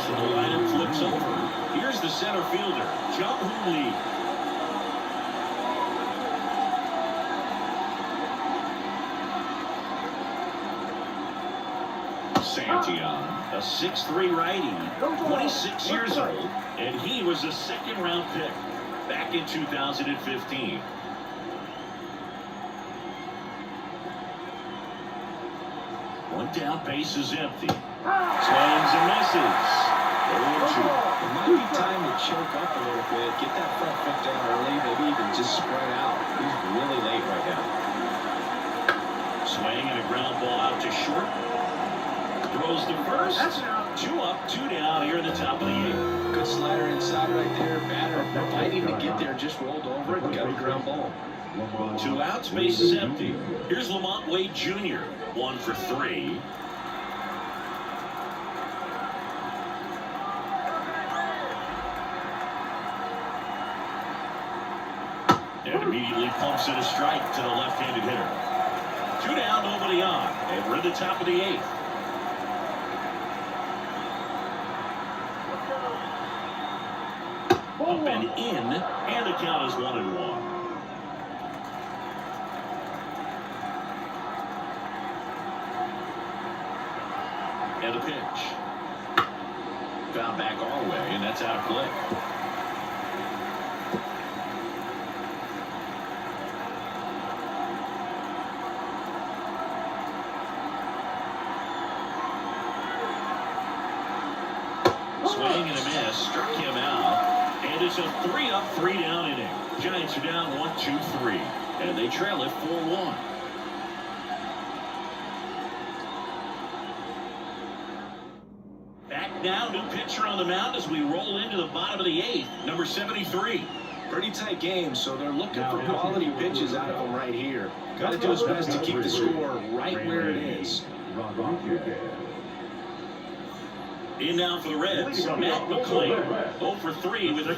So the lineup flips over. Here's the center fielder, Jung-Hoo Lee. Santillan, a 6'3" righty, 26 years old, and he was a 2nd-round pick back in 2015. One down, base is empty. Swings and misses. 0-2. It might be time to choke up a little bit, get that front foot down early, maybe even just spread out. He's really late right now. Swing and a ground ball out to short. Throws to first. That's an out. 2 up, 2 down here in the top of the 8th. Good slider inside right there. Batter fighting to get there, just rolled over it and got a ground ball. 2 outs, base is empty. Here's Lamont Wade Jr., 1 for 3. And immediately pumps in a strike to the left-handed hitter. 2 down, nobody on, and we're at the top of the 8th. Up and in, and the count is 1-1. And the pitch. Found back our way, and that's out of play. Swing and a miss, struck him out. And it's a 3-up, 3-down inning. Giants are down 1-2-3, and they trail it 4-1. Back now, new pitcher on the mound as we roll into the bottom of the 8th, number 73. Pretty tight game, so they're looking for quality pitches out of him right here. Got to do his best to keep the score right where it is. In now for the Reds, Matt McLean, 0 for 3 with 3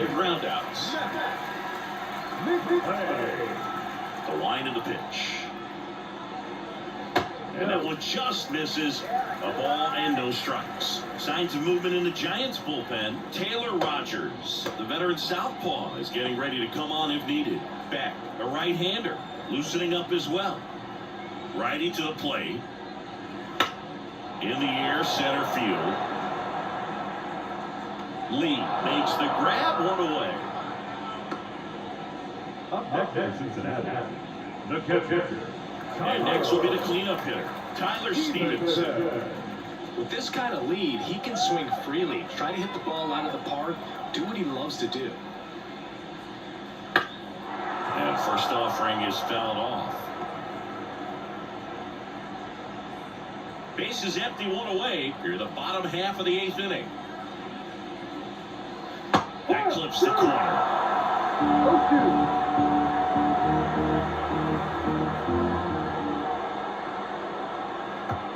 groundouts. The line of the pitch. And that one just misses. A ball and no strikes. Signs of movement in the Giants bullpen. Taylor Rogers, the veteran southpaw, is getting ready to come on if needed. Beck, a right-hander, loosening up as well. Righty to the plate. In the air, center field. Lee makes the grab, one away. Up next for Cincinnati, the catcher. And next will be the cleanup hitter, Tyler Stevenson. With this kind of lead, he can swing freely, try to hit the ball out of the park, do what he loves to do. And first offering is fouled off. Base is empty, one away. Here the bottom half of the 8th inning. That clips the corner. 0-2.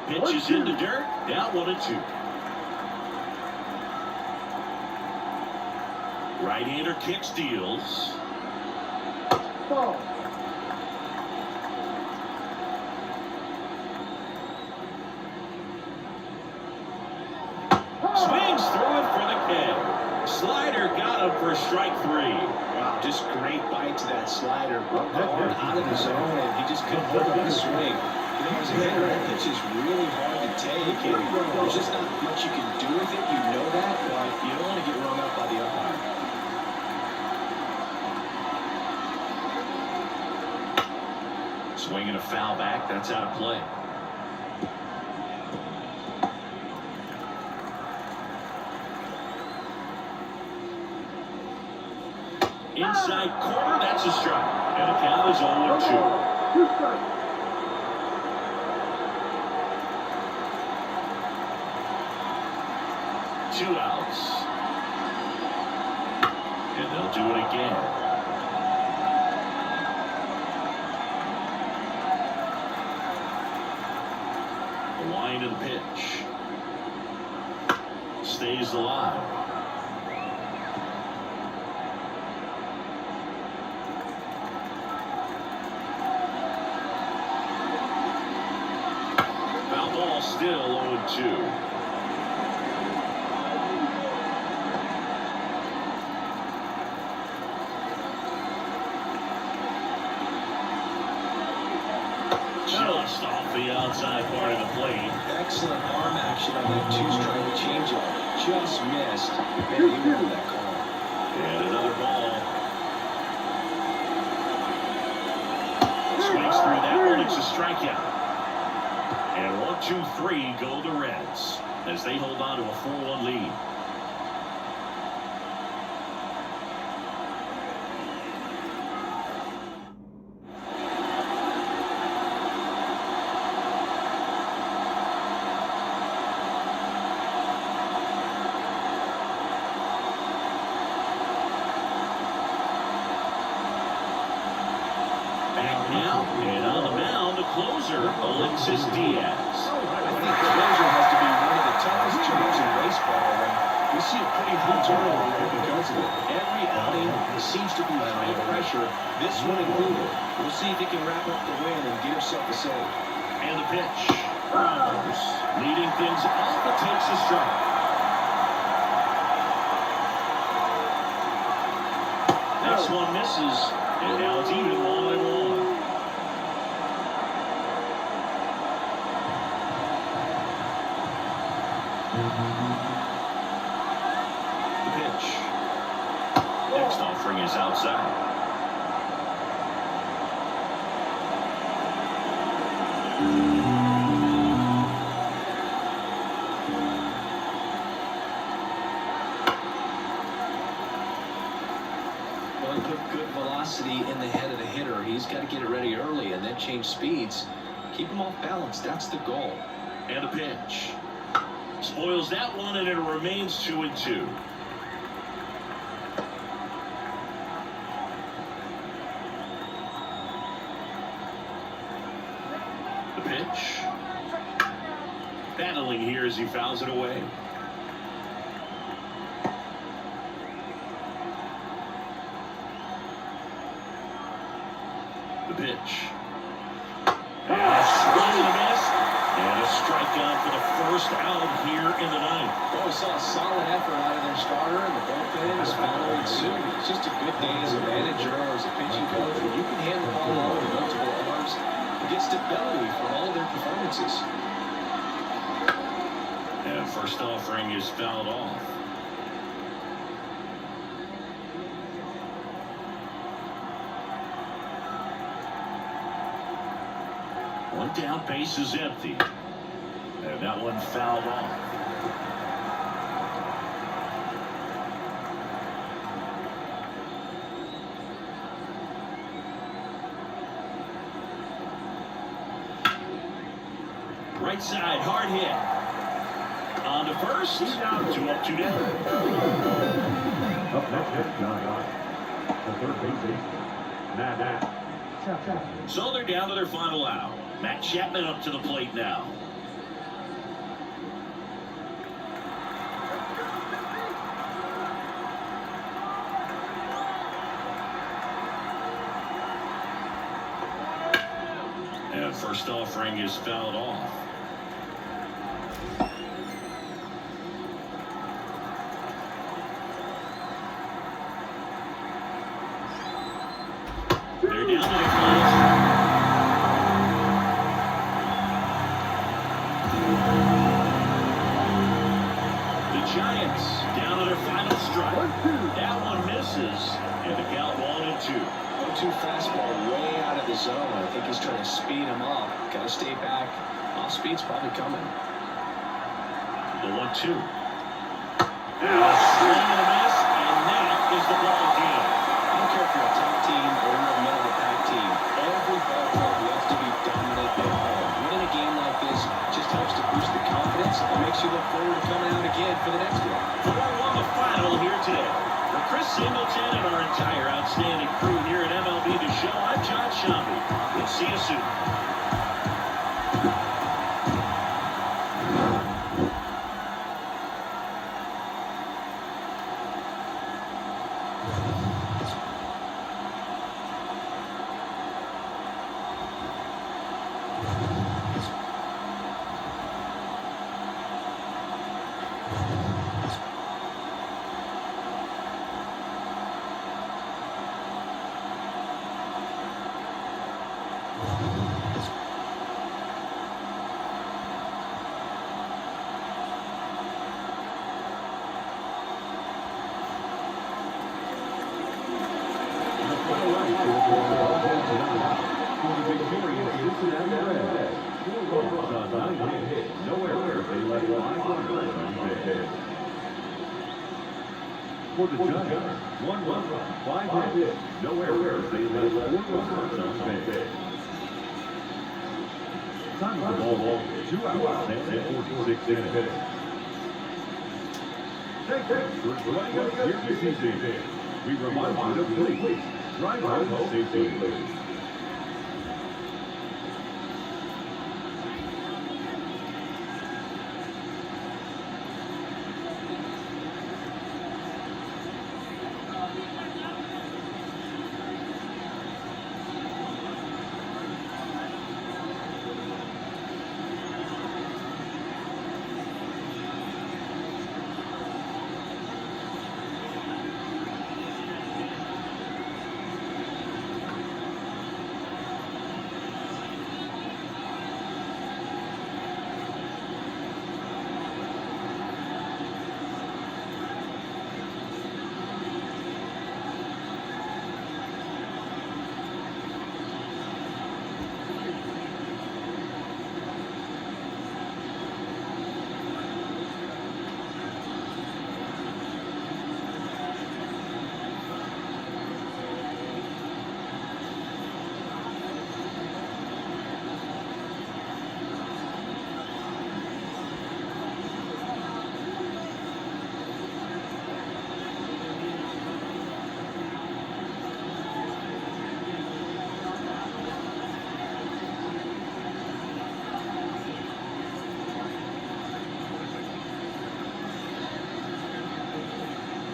Pitch is in the dirt. Down 1-2. Right-hander kicks, deals. Ball. Swings through it for the K. Slider got him for strike 3. Wow, just great bite to that slider. Hard out of the zone, and he just couldn't hold on the swing. You know, as a hitter, that pitch is really hard to take, and there's just not much you can do with it. You know that, but you don't want to get rung up by the umpire. Swinging a foul back. That's out of play. Inside corner. That's a strike. And the count is 0-2. 2 strikes. Two outs. And they'll do it again. The line of the pitch. Stays alive. Foul ball, still 0-2. Just off the outside part of the plate. Excellent arm action on that 2-strike changeup. Just missed. Man, he wanted that call. And another ball. Swings through that one. It's a strikeout. And 1-2-3 go the Reds as they hold on to a 4-1 lead. Now, and on the mound, the closer, Alexis Diaz. I think closure has to be one of the toughest jobs in baseball, and we see a pretty high turnover rate because of it. Every outing seems to be high pressure, this one included. We'll see if he can wrap up the win and get himself a save. And the pitch. Rogers leading things off, but takes a strike. Next one misses, and now it's even 1-1. The pitch. Next offering is outside. Well, he put good velocity in the head of the hitter. He's got to get it ready early and then change speeds. Keep him off balance. That's the goal. And a pitch. Spoils that one, and it remains 2-2. The pitch. Battling here as he fouls it away. The pitch. And a swing and a miss. first out here in the ninth. Well, we saw a solid effort out of their starter, and the bullpen is following suit. It's just a good day as a manager or as a pitching coach when you can hand the ball off to multiple arms and get stability from all of their performances. And first offering is fouled off. One down, base is empty. And that one fouled off. Right side, hard hit. On to first. 2 up, 2 down. Up next, John. The third base. Matt. So they're down to their final out. Matt Chapman up to the plate now. And first offering is fouled off. They're down to the close. The Giants down to their final strike. That one misses, and the count 1-2. 1-2 fastball way out of the zone. I think he's trying to speed him up. Got to stay back. Off speed's probably coming. The 1-2. A swing and a miss, and that is the ball game. I don't care if you're a top team or you're a middle of the pack team. Every ball club wants to be dominant at home. Winning a game like this just helps to boost the confidence and makes you look forward to coming out again for the next one. 4-1 the final here today. For Chris Singleton and our entire outstanding crew here at MLB The Show, I'm John Shambi. We'll see you soon. For the Giants, 1 run, 5 hits, no errors. They led 4 runners on base. Time of the ball, 2 hours and 46 minutes. Thanks for joining us here this evening. We remind you to please drive home safely.